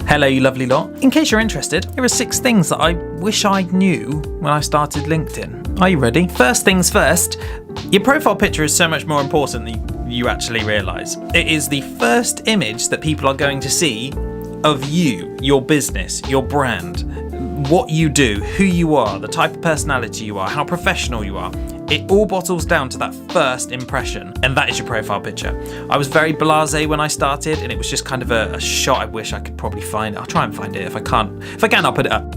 Hello, you lovely lot. In case you're interested, here are 6 things that I wish I knew when I started LinkedIn. Are you ready? First things first, your profile picture is so much more important than you actually realise. It is the first image that people are going to see of you, your business, your brand, what you do, who you are, the type of personality you are, how professional you are. It all bottles down to that first impression, and that is your profile picture. I was very blasé when I started, and it was just kind of a shot I wish I could probably find. I'll try and find it if I can't. If I can, I'll put it up.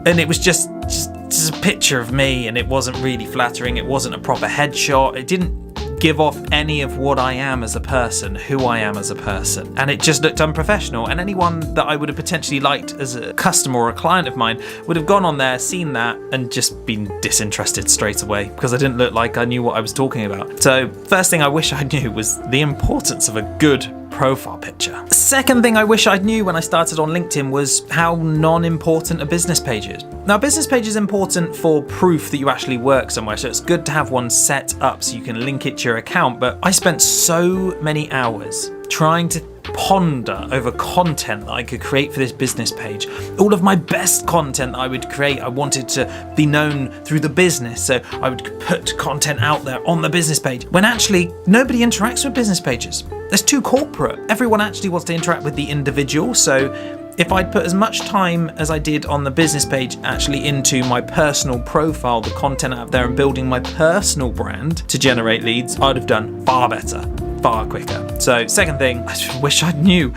And it was just a picture of me, and it wasn't really flattering. It wasn't a proper headshot. It didn't give off any of what I am as a person, who I am as a person. And it just looked unprofessional. And anyone that I would have potentially liked as a customer or a client of mine would have gone on there, seen that, and just been disinterested straight away because I didn't look like I knew what I was talking about. So first thing I wish I knew was the importance of a good profile picture. Second thing I wish I knew when I started on LinkedIn was how non-important a business page is. Now, a business page is important for proof that you actually work somewhere, so it's good to have one set up so you can link it to your account, but I spent so many hours trying to ponder over content that I could create for this business page. All of my best content that I would create, I wanted to be known through the business, so I would put content out there on the business page, when actually nobody interacts with business pages. It's too corporate. Everyone actually wants to interact with the individual, so if I'd put as much time as I did on the business page actually into my personal profile, the content out there, and building my personal brand to generate leads, I'd have done far better, far quicker. So second thing, I just wish I knew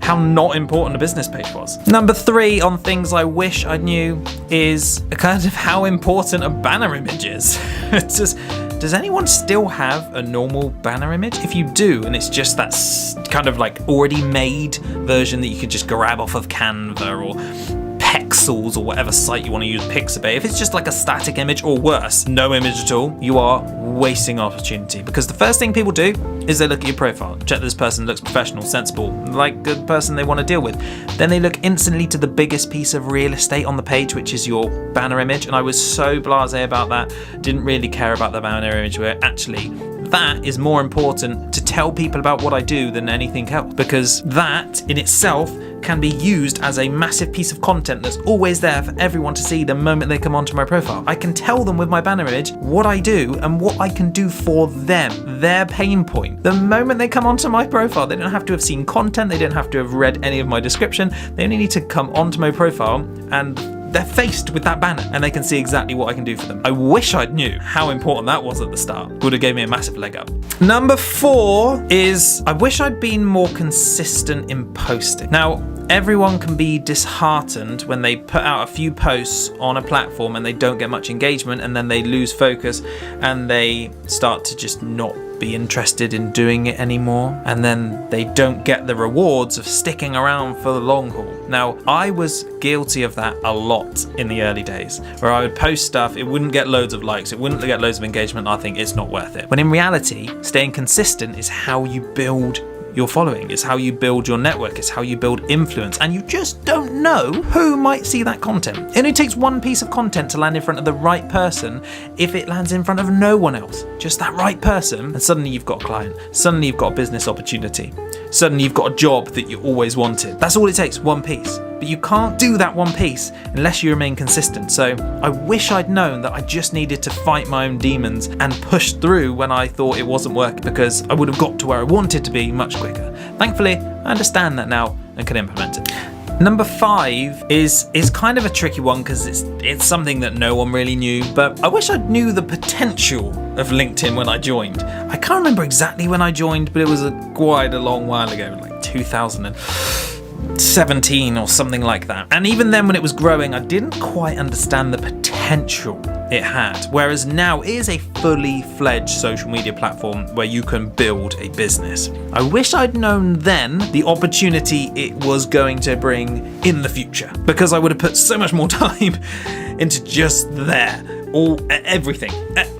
how not important a business page was. Number 3 on things I wish I knew is kind of how important a banner image is. It's just, does anyone still have a normal banner image? If you do, and it's just that kind of like already made version that you could just grab off of Canva or Pexels or whatever site you want to use, Pixabay, if it's just like a static image or worse, no image at all, you are wasting opportunity, because the first thing people do is they look at your profile, check this person looks professional, sensible, like the person they want to deal with. Then they look instantly to the biggest piece of real estate on the page, which is your banner image. And I was so blasé about that, didn't really care about the banner image, where actually that is more important to tell people about what I do than anything else, because that in itself can be used as a massive piece of content that's always there for everyone to see the moment they come onto my profile. I can tell them with my banner image what I do and what I can do for them, their pain point. The moment they come onto my profile, they don't have to have seen content, they don't have to have read any of my description, they only need to come onto my profile and they're faced with that banner and they can see exactly what I can do for them. I wish I'd knew how important that was at the start. Would have gave me a massive leg up. Number 4 is I wish I'd been more consistent in posting. Now, everyone can be disheartened when they put out a few posts on a platform and they don't get much engagement, and then they lose focus and they start to just not be interested in doing it anymore, and then they don't get the rewards of sticking around for the long haul. Now, I was guilty of that a lot in the early days, where I would post stuff, it wouldn't get loads of likes, it wouldn't get loads of engagement, and I think it's not worth it. When in reality, staying consistent is how you build your following, it's how you build your network, it's how you build influence, and you just don't know who might see that content. It only takes one piece of content to land in front of the right person. If it lands in front of no one else, just that right person, and suddenly you've got a client, suddenly you've got a business opportunity, suddenly you've got a job that you always wanted. That's all it takes, one piece. But you can't do that one piece unless you remain consistent. So I wish I'd known that I just needed to fight my own demons and push through when I thought it wasn't working, because I would have got to where I wanted to be much quicker. Thankfully, I understand that now and can implement it. Number 5 is kind of a tricky one, because it's something that no one really knew, but I wish I knew the potential of LinkedIn when I joined. I can't remember exactly when I joined, but it was quite a long while ago, like 2017 or something like that. And even then, when it was growing, I didn't quite understand the potential it had. Whereas now it is a fully fledged social media platform where you can build a business. I wish I'd known then the opportunity it was going to bring in the future, because I would have put so much more time into just there.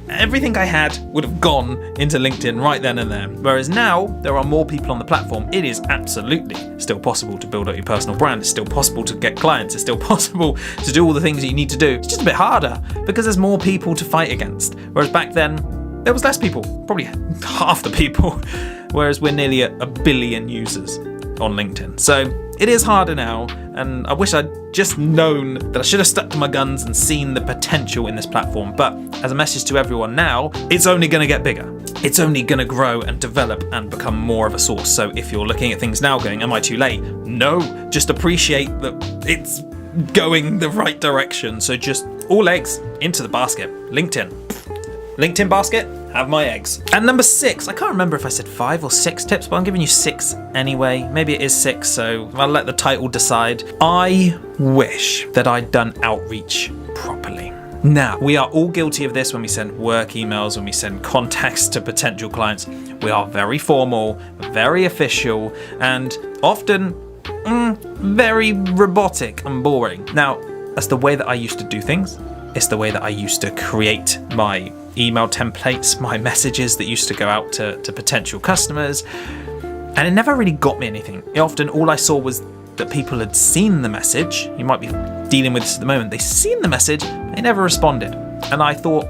Everything I had would have gone into LinkedIn right then and there. Whereas now there are more people on the platform, it is absolutely still possible to build up your personal brand. It's still possible to get clients. It's still possible to do all the things that you need to do. It's just a bit harder because there's more people to fight against. Whereas back then there was less people, probably half the people. Whereas we're nearly a billion users on LinkedIn. So it is harder now, and I wish I'd just known that I should have stuck to my guns and seen the potential in this platform. But as a message to everyone now, it's only going to get bigger. It's only going to grow and develop and become more of a source. So if you're looking at things now going, am I too late? No, just appreciate that it's going the right direction. So just all eggs into the basket. LinkedIn basket, have my eggs. And number 6, I can't remember if I said 5 or 6 tips, but I'm giving you 6 anyway. Maybe it is 6, so I'll let the title decide. I wish that I'd done outreach properly. Now, we are all guilty of this when we send work emails, when we send contacts to potential clients. We are very formal, very official, and often very robotic and boring. Now, that's the way that I used to do things. It's the way that I used to create my email templates, my messages that used to go out to potential customers. And it never really got me anything. Often all I saw was that people had seen the message. You might be dealing with this at the moment. They'd seen the message, they never responded. And I thought,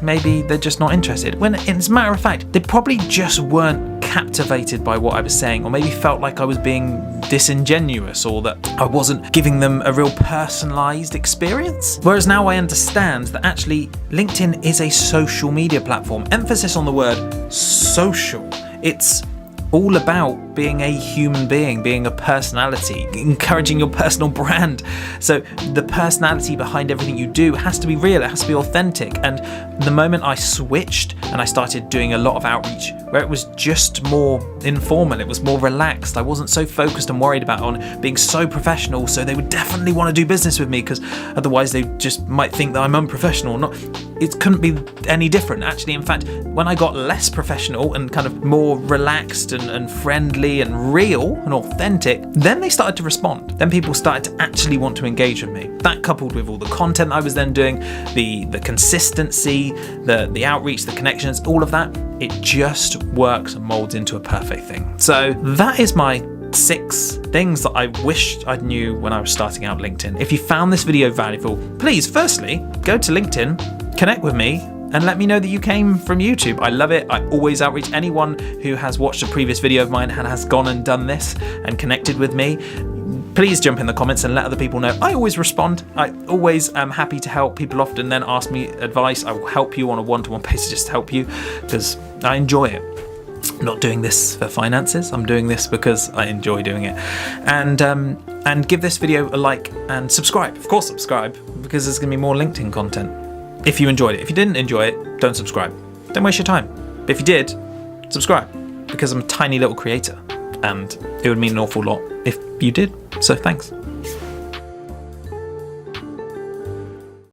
maybe they're just not interested. When, as a matter of fact, they probably just weren't captivated by what I was saying, or maybe felt like I was being disingenuous, or that I wasn't giving them a real personalized experience. Whereas now I understand that actually LinkedIn is a social media platform. Emphasis on the word social. It's all about being a human being, being a personality, encouraging your personal brand. So the personality behind everything you do has to be real, it has to be authentic. And the moment I switched and I started doing a lot of outreach where it was just more informal, it was more relaxed, I wasn't so focused and worried about on being so professional, so they would definitely want to do business with me, because otherwise they just might think that I'm unprofessional. Not, it couldn't be any different. Actually, in fact, when I got less professional and kind of more relaxed and friendly and real and authentic, then they started to respond. Then people started to actually want to engage with me. That, coupled with all the content I was then doing, the consistency, the outreach, the connections, all of that, it just works and molds into a perfect thing. So that is my 6 things that I wished I knew when I was starting out LinkedIn. If you found this video valuable, please, firstly, go to LinkedIn, connect with me, and let me know that you came from YouTube. I love it. I always outreach anyone who has watched a previous video of mine and has gone and done this and connected with me. Please jump in the comments and let other people know. I always respond. I always am happy to help. People often then ask me advice. I will help you on a one-to-one basis, just to help you, because I enjoy it. I'm not doing this for finances. I'm doing this because I enjoy doing it. And give this video a like and subscribe. Of course, subscribe, because there's going to be more LinkedIn content. If you enjoyed it. If you didn't enjoy it, don't subscribe. Don't waste your time. But if you did, subscribe, because I'm a tiny little creator and it would mean an awful lot if you did. So thanks.